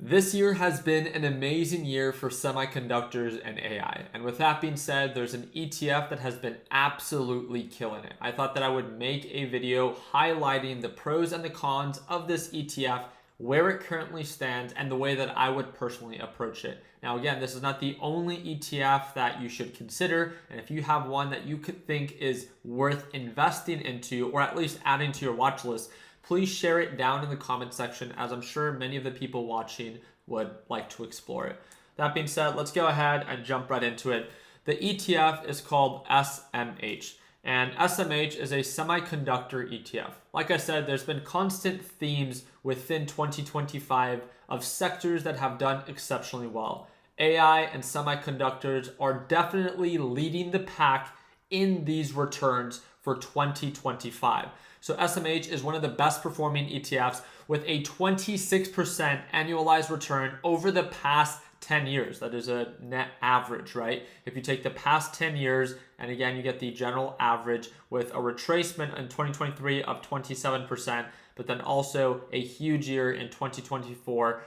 This year has been an amazing year for semiconductors and AI. And with that being said, there's an ETF that has been absolutely killing it. I thought that I would make a video highlighting the pros and the cons of this ETF, where it currently stands, and the way that I would personally approach it. Now, again, this is not the only ETF that you should consider. And if you have one that you could think is worth investing into, or at least adding to your watch list, please share it down in the comment section, as I'm sure many of the people watching would like to explore it. That being said, let's go ahead and jump right into it. The ETF is called SMH, and SMH is a semiconductor ETF. Like I said, there's been constant themes within 2025 of sectors that have done exceptionally well. AI and semiconductors are definitely leading the pack in these returns for 2025. So SMH is one of the best performing ETFs with a 26% annualized return over the past 10 years. That is a net average, right? If you take the past 10 years, and again, you get the general average with a retracement in 2023 of 27%, but then also a huge year in 2024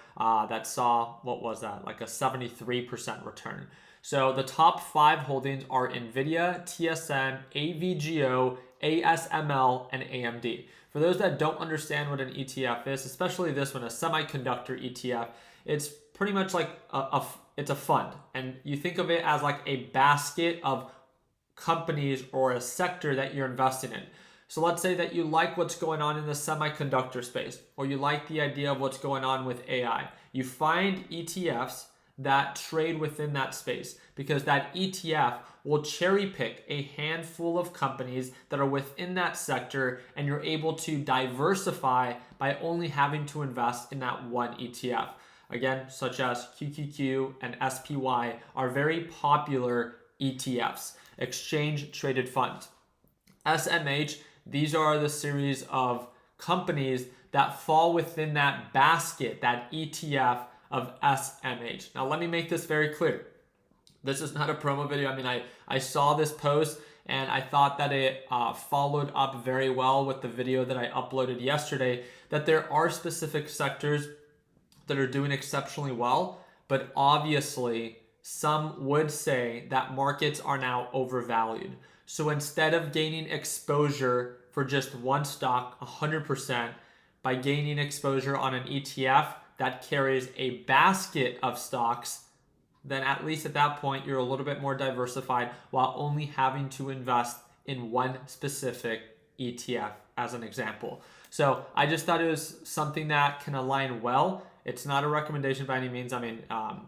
that saw, what was that? Like a 73% return. So the top 5 holdings are NVIDIA, TSM, AVGO, ASML, and AMD. For those that don't understand what an ETF is, especially this one, a semiconductor ETF, it's pretty much like it's a fund. And you think of it as like a basket of companies or a sector that you're investing in. So let's say that you like what's going on in the semiconductor space, or you like the idea of what's going on with AI. You find ETFs that trade within that space, because that ETF will cherry pick a handful of companies that are within that sector, and you're able to diversify by only having to invest in that one ETF. Again, such as QQQ and SPY are very popular ETFs, exchange traded funds. SMH, these are the series of companies that fall within that basket, that ETF of SMH. Now, let me make this very clear. This is not a promo video. I mean, I saw this post and I thought that it followed up very well with the video that I uploaded yesterday, that there are specific sectors that are doing exceptionally well, but obviously some would say that markets are now overvalued. So instead of gaining exposure for just one stock 100%, by gaining exposure on an ETF that carries a basket of stocks, then at least at that point, you're a little bit more diversified while only having to invest in one specific ETF as an example. So I just thought it was something that can align well. It's not a recommendation by any means. I mean,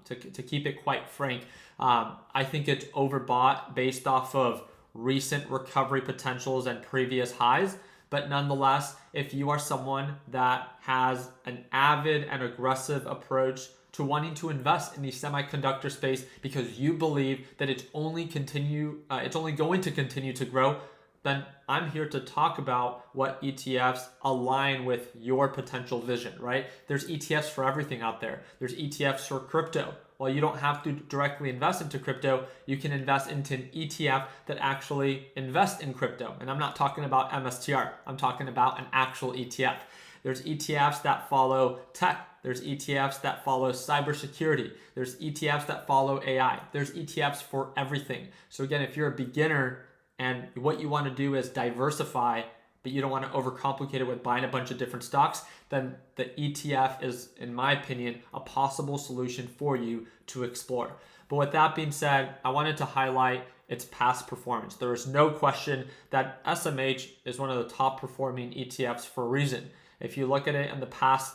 to keep it quite frank, I think it's overbought based off of recent recovery potentials and previous highs. But nonetheless, if you are someone that has an avid and aggressive approach to wanting to invest in the semiconductor space because you believe that it's only going to continue to grow, then I'm here to talk about what ETFs align with your potential vision, right? There's ETFs for everything out there. There's ETFs for crypto. Well, you don't have to directly invest into crypto. You can invest into an ETF that actually invests in crypto. And I'm not talking about MSTR. I'm talking about an actual ETF. There's ETFs that follow tech. There's ETFs that follow cybersecurity. There's ETFs that follow AI. There's ETFs for everything. So again, if you're a beginner and what you want to do is diversify, but you don't want to overcomplicate it with buying a bunch of different stocks, then the ETF is, in my opinion, a possible solution for you to explore. But with that being said, I wanted to highlight its past performance. There is no question that SMH is one of the top performing ETFs for a reason. If you look at it in the past,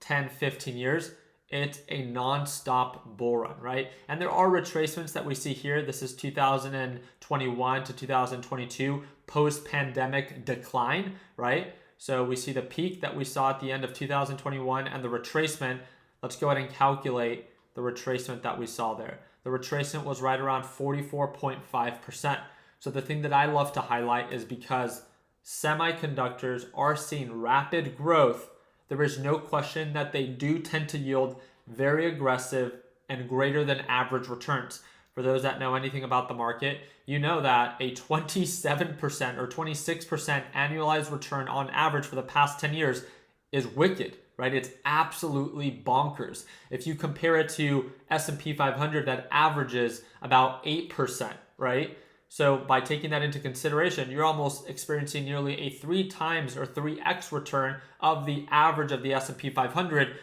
10, 15 years, it's a non-stop bull run, right? And there are retracements that we see here. This is 2021 to 2022 post-pandemic decline, right? So we see the peak that we saw at the end of 2021 and the retracement. Let's go ahead and calculate the retracement that we saw there. The retracement was right around 44.5%. So the thing that I love to highlight is because semiconductors are seeing rapid growth, there is no question that they do tend to yield very aggressive and greater than average returns. For those that know anything about the market, you know that a 27% or 26% annualized return on average for the past 10 years is wicked, right? It's absolutely bonkers. If you compare it to S&P 500 that averages about 8%, right? So by taking that into consideration, you're almost experiencing nearly a 3 times or 3x return of the average of the S&P 500,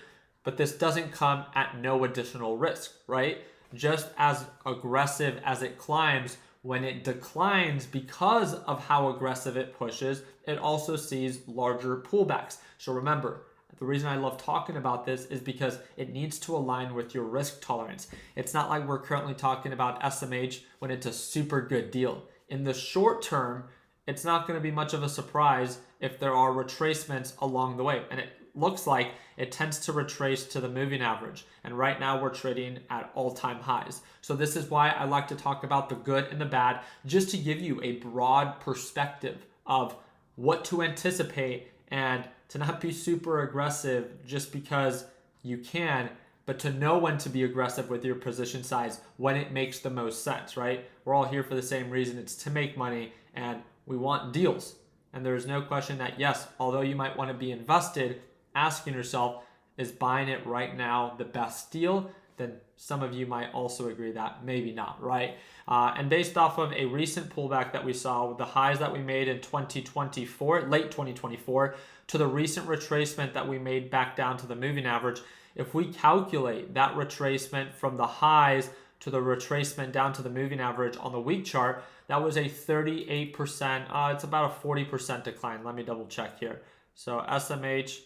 but this doesn't come at no additional risk, right? Just as aggressive as it climbs, when it declines because of how aggressive it pushes, it also sees larger pullbacks. So remember, the reason I love talking about this is because it needs to align with your risk tolerance. It's not like we're currently talking about SMH when it's a super good deal. In the short term, it's not going to be much of a surprise if there are retracements along the way. And it looks like it tends to retrace to the moving average. And right now we're trading at all-time highs. So this is why I like to talk about the good and the bad, just to give you a broad perspective of what to anticipate and to not be super aggressive just because you can, but to know when to be aggressive with your position size when it makes the most sense, right? We're all here for the same reason. It's to make money and we want deals. And there's no question that, yes, although you might want to be invested, asking yourself, is buying it right now the best deal? Then some of you might also agree that maybe not, right? And based off of a recent pullback that we saw with the highs that we made in 2024, late 2024, to the recent retracement that we made back down to the moving average, if we calculate that retracement from the highs to the retracement down to the moving average on the week chart, that was a 38%, it's about a 40% decline. Let me double check here. So SMH,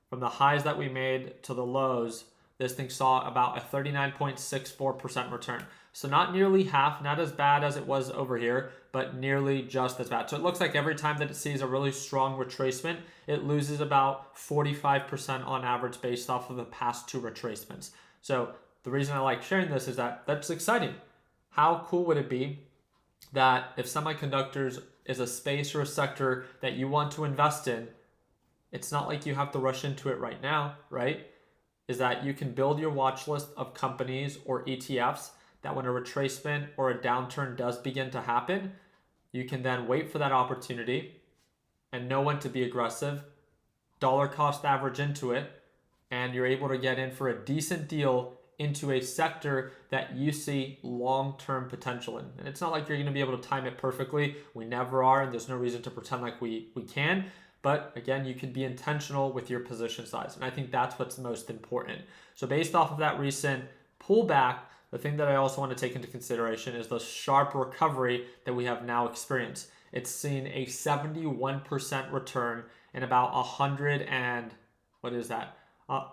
from the highs that we made to the lows, this thing saw about a 39.64% return. So not nearly half, not as bad as it was over here, but nearly just as bad. So it looks like every time that it sees a really strong retracement, it loses about 45% on average based off of the past 2 retracements. So the reason I like sharing this is that that's exciting. How cool would it be that if semiconductors is a space or a sector that you want to invest in, it's not like you have to rush into it right now, right? Is that you can build your watch list of companies or ETFs that when a retracement or a downturn does begin to happen, you can then wait for that opportunity and know when to be aggressive, dollar cost average into it, and you're able to get in for a decent deal into a sector that you see long-term potential in. And it's not like you're going to be able to time it perfectly. We never are, and there's no reason to pretend like we can. But again, you can be intentional with your position size. And I think that's what's most important. So based off of that recent pullback, the thing that I also want to take into consideration is the sharp recovery that we have now experienced. It's seen a 71% return in about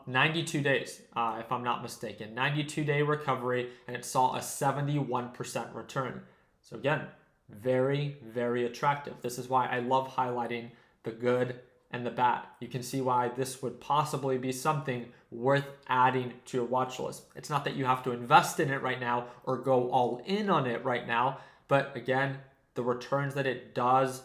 92 days, if I'm not mistaken. 92-day recovery, and it saw a 71% return. So again, very, very attractive. This is why I love highlighting the good and the bad. You can see why this would possibly be something worth adding to your watch list. It's not that you have to invest in it right now or go all in on it right now, but again, the returns that it does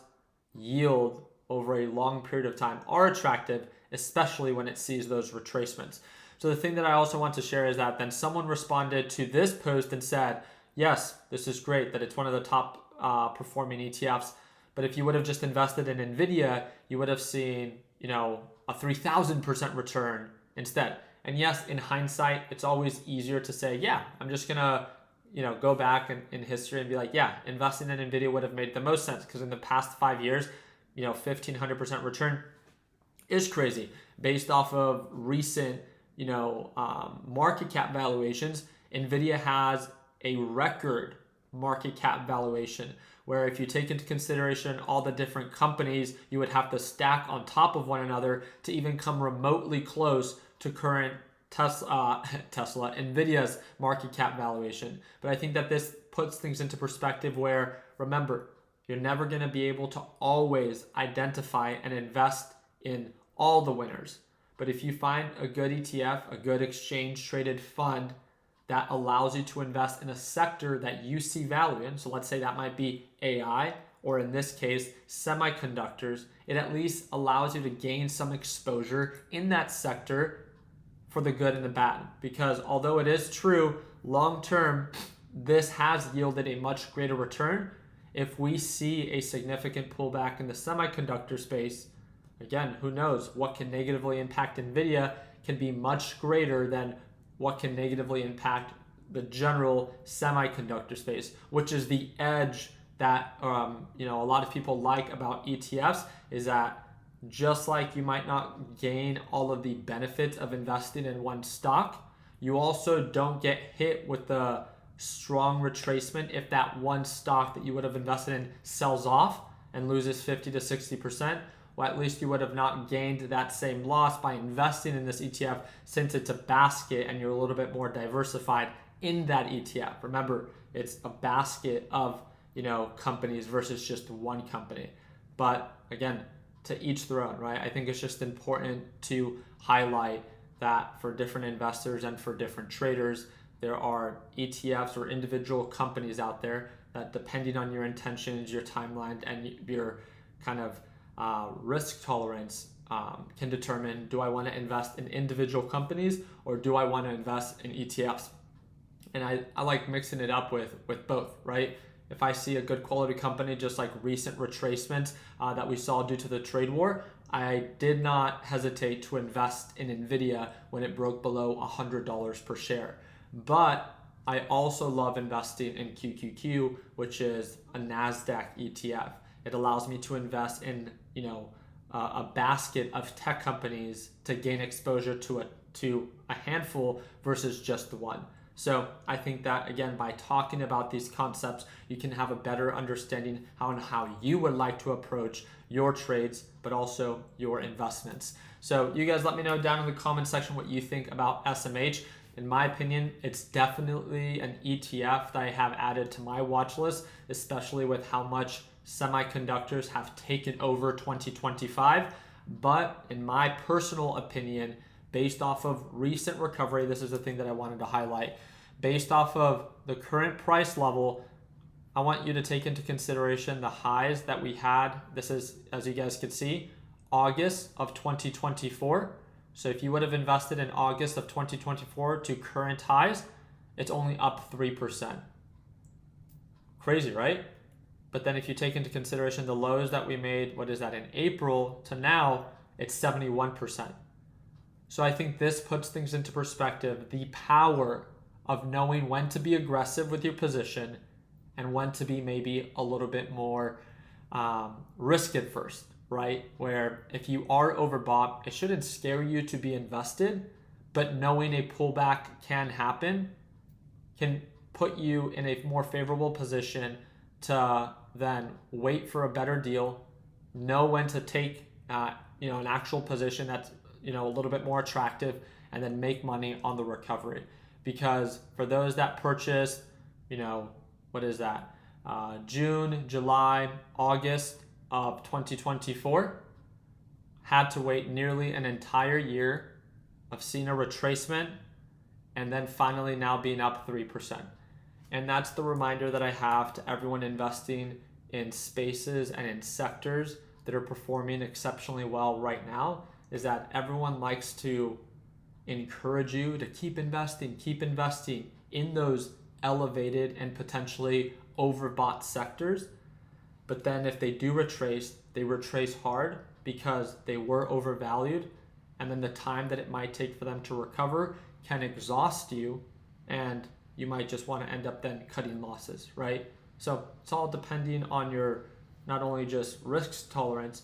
yield over a long period of time are attractive, especially when it sees those retracements. So the thing that I also want to share is that then someone responded to this post and said, yes, this is great that it's one of the top performing ETFs, but if you would have just invested in NVIDIA, you would have seen, a 3,000% return instead. And yes, in hindsight, it's always easier to say, yeah, I'm just going to, go back in history and be like, yeah, investing in NVIDIA would have made the most sense because in the past 5 years, 1,500% return is crazy based off of recent, market cap valuations. NVIDIA has a record market cap valuation, where if you take into consideration all the different companies you would have to stack on top of one another to even come remotely close to current NVIDIA's market cap valuation. But I think that this puts things into perspective where, remember, you're never going to be able to always identify and invest in all the winners. But if you find a good ETF, a good exchange traded fund that allows you to invest in a sector that you see value in, so let's say that might be AI, or in this case, semiconductors, it at least allows you to gain some exposure in that sector for the good and the bad. Because although it is true, long term, this has yielded a much greater return. If we see a significant pullback in the semiconductor space, again, who knows what can negatively impact NVIDIA can be much greater than what can negatively impact the general semiconductor space, which is the edge that a lot of people like about ETFs, is that just like you might not gain all of the benefits of investing in one stock, you also don't get hit with the strong retracement if that one stock that you would have invested in sells off and loses 50 to 60%. Well, at least you would have not gained that same loss by investing in this ETF, since it's a basket and you're a little bit more diversified in that ETF. Remember, it's a basket of companies versus just one company. But again, to each their own, right? I think it's just important to highlight that for different investors and for different traders, there are ETFs or individual companies out there that, depending on your intentions, your timeline, and your kind of risk tolerance, can determine, do I want to invest in individual companies or do I want to invest in ETFs? And I like mixing it up with both, right? If I see a good quality company, just like recent retracement that we saw due to the trade war, I did not hesitate to invest in NVIDIA when it broke below $100 per share. But I also love investing in QQQ, which is a NASDAQ ETF. It allows me to invest in a basket of tech companies to gain exposure to a handful versus just the one. So I think that, again, by talking about these concepts, you can have a better understanding on how you would like to approach your trades, but also your investments. So you guys let me know down in the comment section what you think about SMH. In my opinion, it's definitely an ETF that I have added to my watch list, especially with how much semiconductors have taken over 2025. But in my personal opinion, based off of recent recovery, this is the thing that I wanted to highlight. Based off of the current price level, I want you to take into consideration the highs that we had. This is, as you guys can see, August of 2024. So if you would have invested in August of 2024 to current highs, it's only up 3%. Crazy, right? But then if you take into consideration the lows that we made, what is that, in April to now, it's 71%. So I think this puts things into perspective, the power of knowing when to be aggressive with your position and when to be maybe a little bit more risk adverse, right? Where if you are overbought, it shouldn't scare you to be invested, but knowing a pullback can happen can put you in a more favorable position to then wait for a better deal, know when to take an actual position that's a little bit more attractive, and then make money on the recovery. Because for those that purchased, what is that? June, July, August of 2024, had to wait nearly an entire year of seeing a retracement and then finally now being up 3%. And that's the reminder that I have to everyone investing in spaces and in sectors that are performing exceptionally well right now, is that everyone likes to encourage you to keep investing in those elevated and potentially overbought sectors. But then if they do retrace, they retrace hard because they were overvalued. And then the time that it might take for them to recover can exhaust you, and you might just want to end up then cutting losses, right? So it's all depending on your not only just risk tolerance,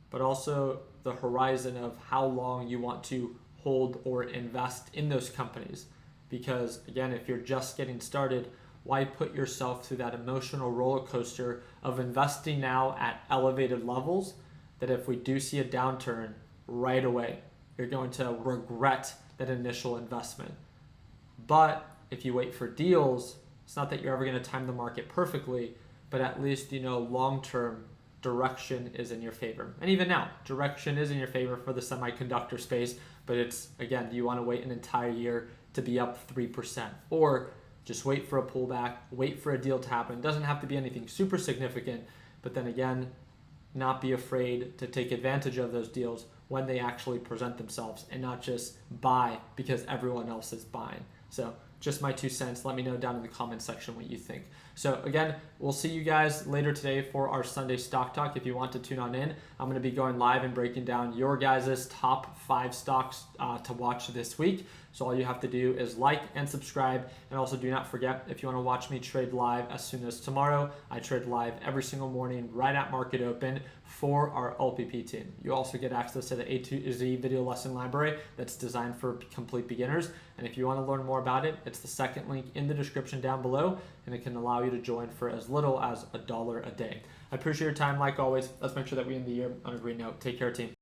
but also the horizon of how long you want to hold or invest in those companies. Because again, if you're just getting started, why put yourself through that emotional roller coaster of investing now at elevated levels that if we do see a downturn right away, you're going to regret that initial investment. But if you wait for deals, it's not that you're ever going to time the market perfectly, but at least long-term direction is in your favor. And even now, direction is in your favor for the semiconductor space, but it's, again, do you want to wait an entire year to be up 3%? Or just wait for a pullback, wait for a deal to happen. It doesn't have to be anything super significant, but then again, not be afraid to take advantage of those deals when they actually present themselves and not just buy because everyone else is buying. So just my 2 cents. Let me know down in the comment section what you think. So again, we'll see you guys later today for our Sunday stock talk. If you want to tune on in, I'm going to be going live and breaking down your guys' top 5 stocks to watch this week. So all you have to do is like and subscribe. And also do not forget, if you want to watch me trade live as soon as tomorrow, I trade live every single morning right at market open for our LPP team. You also get access to the A to Z video lesson library that's designed for complete beginners. And if you want to learn more about it, it's the second link in the description down below, and it can allow you to join for as little as $1 a day. I appreciate your time like always. Let's make sure that we end the year on a green note. Take care, team.